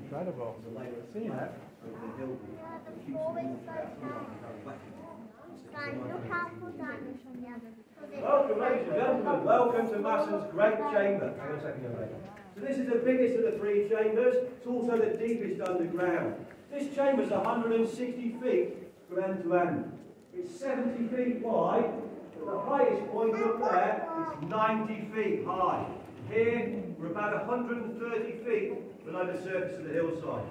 Incredible. See that? Welcome, ladies and gentlemen. Welcome to Masson's Great Chamber. Hang on a second, young lady. So this is the biggest of the three chambers. It's also the deepest underground. This chamber is 160 feet from end to end. It's 70 feet wide, but the highest point up there is 90 feet high. Here, we're about 130 feet below the surface of the hillside.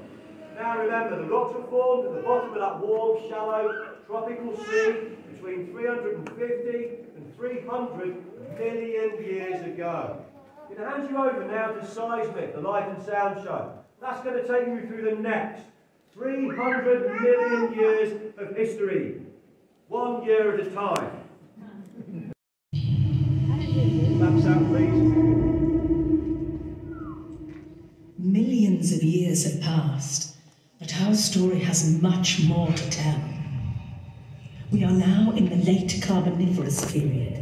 Now remember, the rocks were formed at the bottom of that warm, shallow, tropical sea between 350 and 300 million years ago. I'm going to hand you over now to Seismic, the light and sound show. That's going to take you through the next 300 million years of history. 1 year at a time. Maps out, please. Millions of years have passed, but our story has much more to tell. We are now in the late Carboniferous period.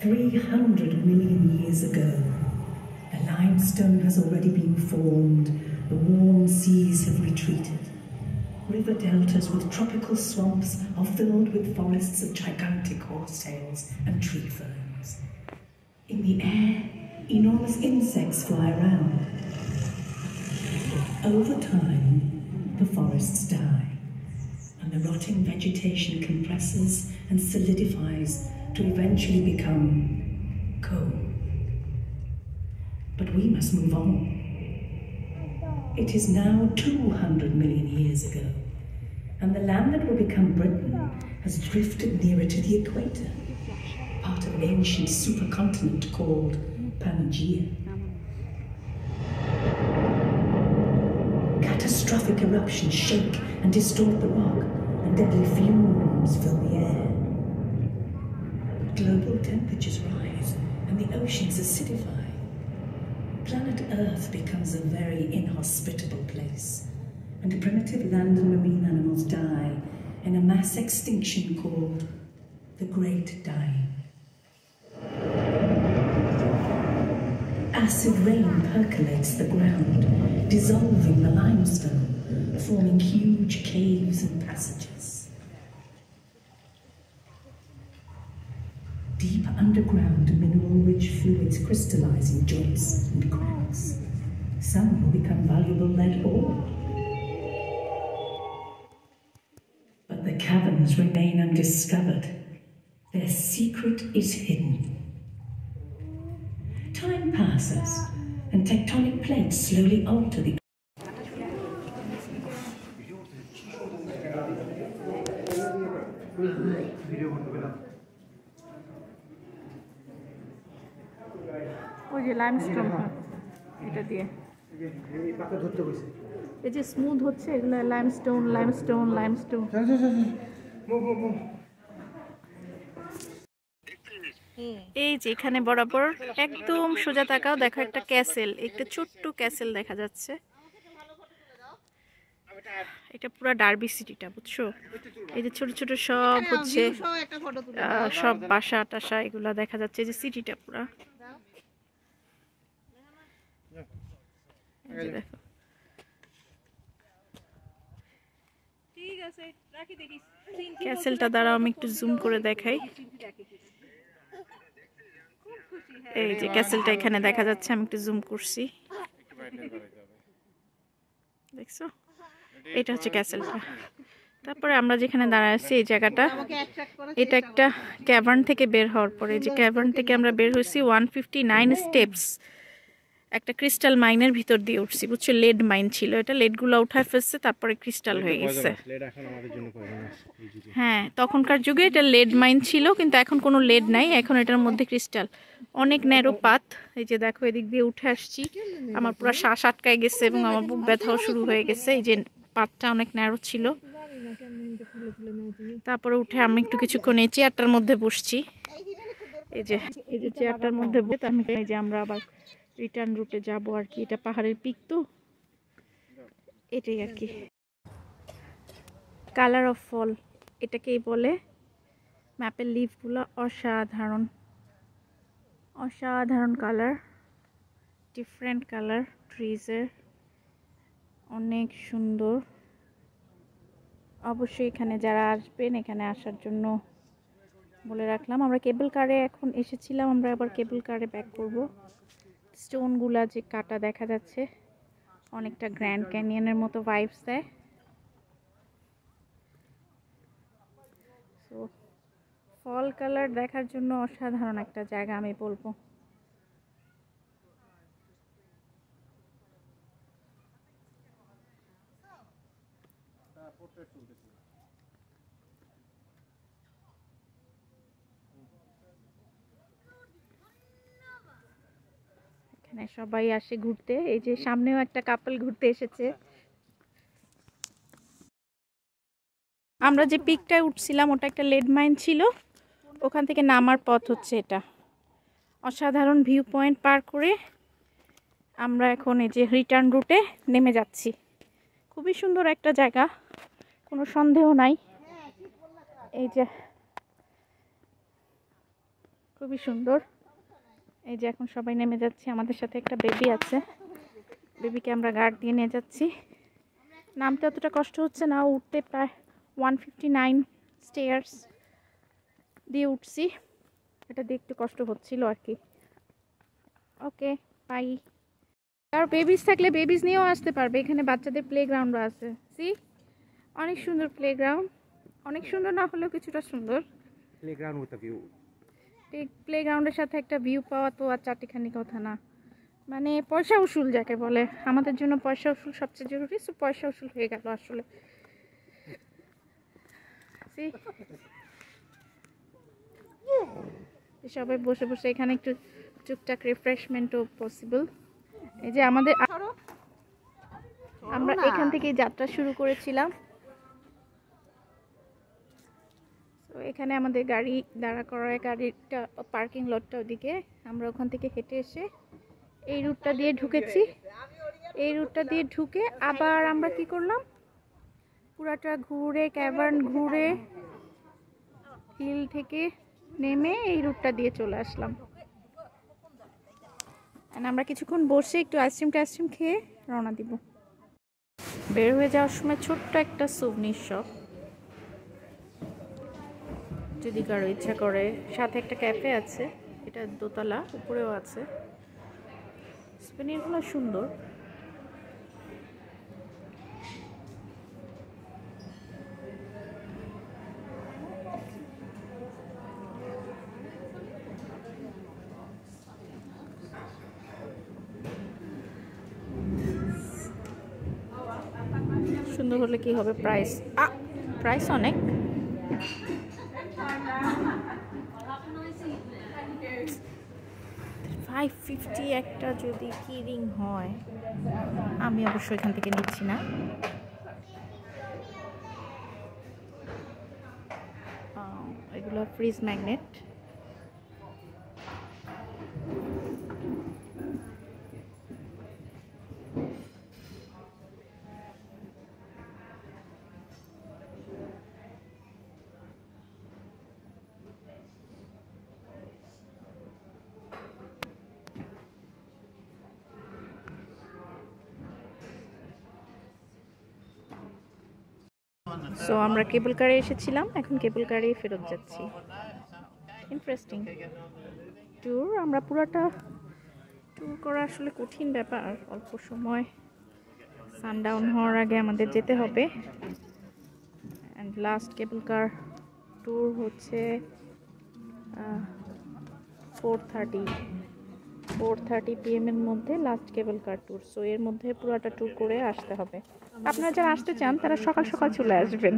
300 million years ago, the limestone has already been formed, the warm seas have retreated. River deltas with tropical swamps are filled with forests of gigantic horsetails and tree ferns. In the air, enormous insects fly around. Over time, the forests die, and the rotting vegetation compresses and solidifies to eventually become coal. But we must move on. It is now 200 million years ago, and the land that will become Britain has drifted nearer to the equator, part of an ancient supercontinent called Pangaea. Catastrophic eruptions shake and distort the rock, and deadly fumes fill the air. Global temperatures rise, and the oceans acidify. Planet Earth becomes a very inhospitable place, and primitive land and marine animals die in a mass extinction called the Great Dying. Acid rain percolates the ground, dissolving the limestone, forming huge caves and passages. Deep underground, mineral-rich fluids crystallize in joints and cracks. Some will become valuable lead ore. But the caverns remain undiscovered. Their secret is hidden. Time passes, and tectonic plates slowly alter the ওই যে limestone এটা দিয়ে এই যে smooth হচ্ছে এগুলো limestone limestone limestone এই যে এখানে বরাবর একদম সোজা তাকাও দেখো একটা ক্যাসেল একটা ছোট্ট ক্যাসেল দেখা যাচ্ছে এটা পুরো ডার্বি সিটিটা বুঝছো এই যে ছোট ছোট সব হচ্ছে সব বাসা টাসা এগুলা দেখা যাচ্ছে এই যে সিটিটা পুরো দেখো ঠিক আছে রাখি দেখি ক্যাসেলটা দ্বারা আমি একটু জুম করে দেখাই এই যে ক্যাসেলটা এখানে দেখা যাচ্ছে আমি একটু জুম করছি দেখছো এটা হচ্ছে ক্যাসেলটা তারপরে আমরা যেখানে দাঁড়ায় আছি এই জায়গাটা এটা একটা ক্যাভার্ন থেকে বের হওয়ার পরে যে ক্যাভার্ন থেকে আমরা বের হইছি 159 স্টেপস একটা ক্রিস্টাল মাইনের ভিতর দিয়ে উঠছি বুঝছো লেড মাইন ছিল এটা লেডগুলো উঠায় ফেলছে তারপরে ক্রিস্টাল হয়ে গেছে হ্যাঁ তখনকার যুগে এটা লেড মাইন ছিল কিন্তু এখন কোনো লেড নাই এখন এটার মধ্যে ক্রিস্টাল অনেক ন্যারো পাথ এই যে দেখো এদিক দিয়ে উঠে আসছি আমার পুরো শ্বাস আটকায় গেছে এবং আমার বুক ব্যথাও শুরু হয়ে গেছে এই যে পাথটা অনেক ন্যারো ছিল তারপরে উঠে আমি একটু কিছুক্ষণ এই চেয়ারটার মধ্যে বসছি এই যে চেয়ারটার মধ্যে বসে আমি এই যে আমরা আবার রিটার্ন রুটে যাবো আর কি এটা পাহাড়ের পিক তো এটাই আর কি কালার অফ ফল এটাকেই বলে ম্যাপের লিফগুলো অসাধারণ অসাধারণ কালার, ডিফারেন্ট কালার ট্রিজের, অনেক সুন্দর। অবশ্যই এখানে যারা আসবেন এখানে আসার জন্য বলে রাখলাম। আমরা কেবল কারে এখন এসেছিলাম, আমরা আবার কেবল কারে ব্যাক করব। স্টোনগুলা যে কাটা দেখা যাচ্ছে অনেকটা গ্র্যান্ড ক্যানিয়নের মতো ভাইবস দেয়। সো ফল কালার দেখার জন্য অসাধারণ একটা জায়গা আমি বলবো। এখানে সবাই আসে ঘুরতে, এই যে সামনেও একটা কাপল ঘুরতে এসেছে। আমরা যে পিকটায় উঠছিলাম ওটা একটা লেড মাইন ছিল, ওখান থেকে নামার পথ হচ্ছে এটা। অসাধারণ ভিউ পয়েন্ট পার করে আমরা এখন এই যে রিটার্ন রুটে নেমে যাচ্ছি। খুবই সুন্দর একটা জায়গা, কোনো সন্দেহ নাই। এই যে খুবই সুন্দর। এই যে এখন সবাই নেমে যাচ্ছি, আমাদের সাথে একটা বেবি আছে, বেবিকে আমরা গার্ড দিয়ে নিয়ে যাচ্ছি। নামতে অতটা কষ্ট হচ্ছে না, উঠতে প্রায় 159 স্টেয়ার্স দিয়ে উঠছি, এটা দিয়ে একটু কষ্ট হচ্ছিল আর কি। Okay bye. আর বেবিস থাকলে বেবিস নিয়েও আসতে পারবে, এখানে বাচ্চাদের প্লেগ্রাউন্ডও আছে। সি অনেক সুন্দর প্লেগ্রাউন্ড, অনেক সুন্দর না হলেও কিছুটা সুন্দর Playground with a view. প্লেগ্রাউন্ডের সাথে একটা ভিউ পাওয়া তো আর চারটিখানি কথা না, মানে পয়সা উসুল যাকে বলে। আমাদের জন্য পয়সা উসুল সবচেয়ে জরুরি, সো পয়সা উসুল হয়ে গেল আসলে। সবাই বসে বসে এখানে একটু টুকটাক রিফ্রেশমেন্টও পসিবল। এই যে আমাদের আমরা এখান থেকে যাত্রা শুরু করেছিলাম। তো এখানে আমাদের গাড়ি দাঁড়া করায়, গাড়িটা পার্কিং লটটা ওদিকে, আমরা ওখান থেকে হেঁটে এসে এই রুটটা দিয়ে ঢুকেছি। এই রুটটা দিয়ে ঢুকে আবার আমরা কি করলাম, পুরাটা ঘুরে ক্যাভার্ন ঘুরে হিল থেকে নেমে এই রুটটা দিয়ে চলে আসলাম। আমরা কিছুক্ষণ বসে একটু আইসক্রিম খেয়ে রওনা দিব। বের হয়ে যাওয়ার সময় ছোট্ট একটা সুভনির শপ, যদি কারো ইচ্ছা করে। সাথে একটা ক্যাফে আছে, এটা দোতলা, উপরেও আছে। সুভনিরগুলো সুন্দর। সুন্দর হলে কি হবে, প্রাইস প্রাইস অনেক। $550 একটা যদি কি রিং হয়, আমি অবশ্যই এখান থেকে নিচ্ছি না। এগুলো ফ্রিজ ম্যাগনেট। সো আমরা কেবল কারে এসেছিলাম, এখন কেবল কারে ফেরত যাচ্ছি। Interesting tour. আমরা পুরাটা ট্যুর করা আসলে কঠিন ব্যাপার, অল্প সময়, সানডাউন হওয়ার আগে আমাদের যেতে হবে। And last cable car tour হচ্ছে 4:30 PM এর মধ্যে লাস্ট কেবল কার ট্যুর। সো এর মধ্যে পুরোটা ট্যুর করে আসতে হবে। আপনারা যারা আসতে চান তারা সকাল সকাল চলে আসবেন,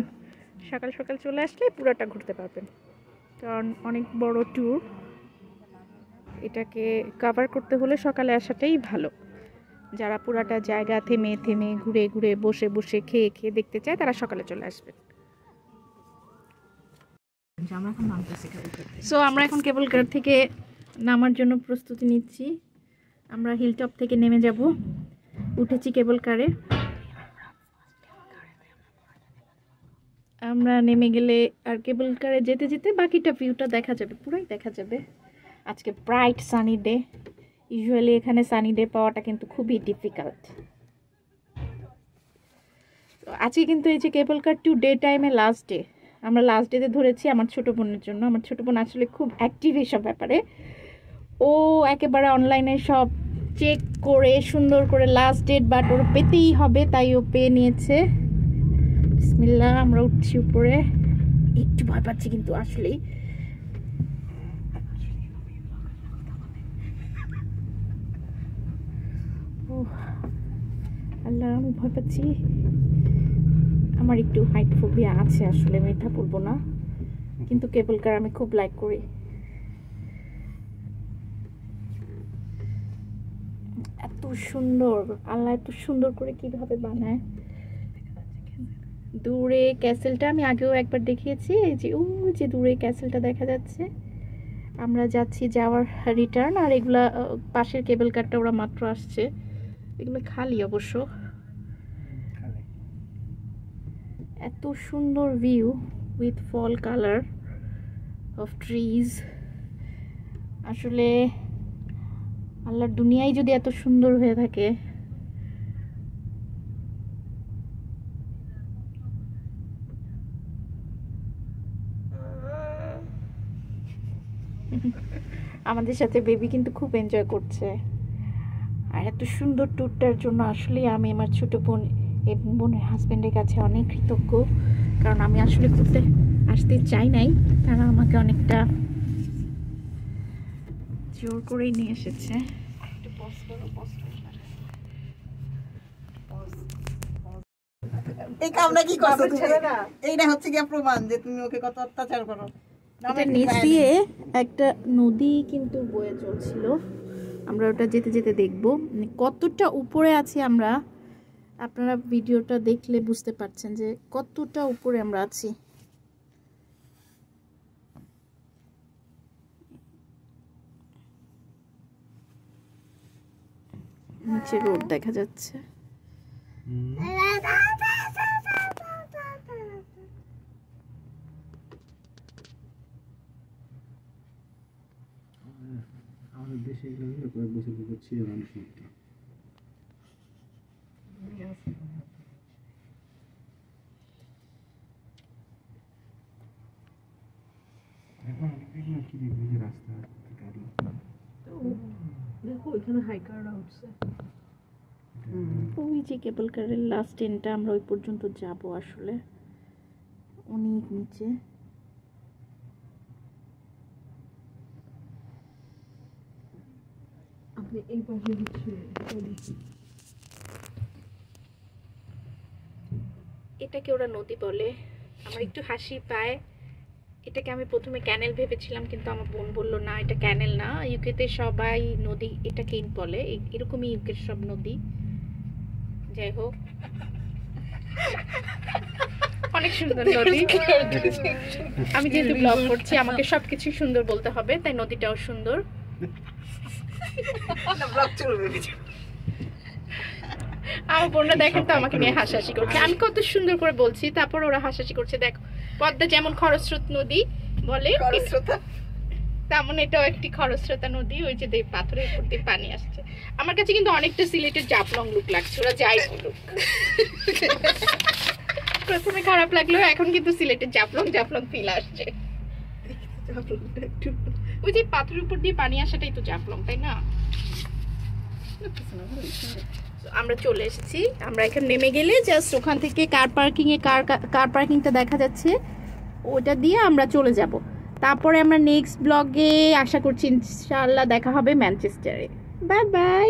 সকাল সকাল চলে আসলে পুরোটা ঘুরতে পারবেন, কারণ অনেক বড় ট্যুর, এটাকে কভার করতে হলে সকালে আসাটাই ভালো। যারা পুরাটা জায়গা থেমে থেমে ঘুরে ঘুরে বসে বসে খেয়ে খেয়ে দেখতে চায় তারা সকালে চলে আসবেন। সো আমরা এখন কেবল কার থেকে নামার জন্য প্রস্তুতি নিচ্ছি। আমরা হিলটপ থেকে নেমে যাব, উঠেছি কেবল কারে। আমরা নেমে গেলে আর কেবল কারে যেতে যেতে বাকিটা ভিউটা দেখা যাবে, পুরাই দেখা যাবে। আজকে ব্রাইট সানি ডে। ইউজুয়ালি এখানে সানি ডে পাওয়াটা কিন্তু খুবই ডিফিকাল্ট। তো আজকে কিন্তু এই যে কেবল কার টু ডে টাইমে লাস্ট ডে, আমরা লাস্ট ডেতে ধরেছি আমার ছোটো বোনের জন্য। আমার ছোটো বোন আসলে খুব অ্যাক্টিভ এইসব ব্যাপারে, ও একেবারে অনলাইনে সব চেক করে সুন্দর করে লাস্ট ডেট বাট ওর পেতেই হবে, তাই ও পেয়ে নিয়েছে। বিসমিল্লাহ, আমরা উঠছি উপরে। একটু ভয় পাচ্ছি কিন্তু আসলেই। আল্লাহ, আমি ভয় পাচ্ছি। আমার একটু হাইট ফোবিয়া আছে আসলে, মিথ্যা বলবো না, কিন্তু কেবল কার আমি খুব লাইক করি। এত সুন্দর, আল্লাহ এত সুন্দর করে কিভাবে বানায়। দূরে ক্যাসেলটা আমি আগেও একবার দেখিয়েছি, এই যে ও যে দূরে ক্যাসেলটা দেখা যাচ্ছে। আমরা যাচ্ছি যাওয়ার রিটার্ন, আর এগুলা পাশের কেবল কারটা ওরা মাত্র আসছে, এগুলো খালি অবশ্য। এত সুন্দর view with fall colour of trees. আসলে আল্লাহর দুনিয়ায় যদি এত সুন্দর হয়ে থাকে, আমাদের সাথে বেবি কিন্তু খুব এনজয় করছে। আর এত সুন্দর ট্যুরটার জন্য আসলে আমি আমার ছোট বোন এবং বোনের হাজব্যান্ডের কাছে অনেক কৃতজ্ঞ, কারণ আমি আসলে ঘুরতে আসতে চাই নাই, তারা আমাকে অনেকটা জোর করেই নিয়ে এসেছে। এই কামটা কি করছো এইটা হচ্ছে কি প্রমাণ যে তুমি ওকে কত অত্যাচার করো। এটা নিচ দিয়ে একটা নদী কিন্তু বয়ে চলছিল, আমরা ওটা যেতে যেতে দেখবো কতটা উপরে আছি আমরা। আপনারা ভিডিওটা দেখলে বুঝতে পারছেন যে কতটা উপরে আমরা আছি। নিচে রোড দেখা যাচ্ছে। আমাদের দেশে এগুলো কয়েক বছর করছি মানুষ এখন কি দেখবি রাস্তা গাড়ি দেখো এখানে হাইকার উঠছে। ওই যে কেবল কারের লাস্ট ট্রেনটা, আমরা ওই পর্যন্ত যাব আসলে অনেক নিচে। আপনি এই পাশে হচ্ছে এটাকে ওরা নদী বলে, আমার একটু হাসি পায়। এটাকে আমি প্রথমে ক্যানেল ভেবেছিলাম, কিন্তু আমার বোন বলল না এটা ক্যানেল না, ইউকেতে সবাই নদী এটাকে বলে, এরকমই ইউকের সব নদী। যাই হোক, অনেক সুন্দর নদী। আমি যেহেতু ব্লগ করছি আমাকে সবকিছু সুন্দর বলতে হবে, তাই নদীটাও সুন্দর। আমার বোনরা দেখেন তো আমাকে নিয়ে হাসাহাসি করছে, আমি কত সুন্দর করে বলছি, তারপর ওরা হাসাহাসি করছে। দেখো, পদ্মা যেমন খরস্রোত নদী বলে, তেমন এটাও একটি খরস্রোতা নদী। ওই যে পাথরের উপর দিয়ে পানি আসছে। আমার কাছে কিন্তু অনেকটা সিলেটের জাফলং লুক লাগছে, ওরা যাই বলুক। প্রথমে খারাপ লাগলেও এখন কিন্তু সিলেটের জাফলং জাফলং ফিল আসছে। ওই যে পাথরের উপর দিয়ে পানি আসাটাই তো জাফলং, তাই না? আমরা চলে এসেছি, আমরা এখানে নেমে গেলে জাস্ট ওখান থেকে কার পার্কিংটা দেখা যাচ্ছে, ওটা দিয়ে আমরা চলে যাব। তারপরে আমরা নেক্সট ব্লগে আশা করছি ইনশাআল্লাহ দেখা হবে ম্যানচেস্টারে। Bye bye.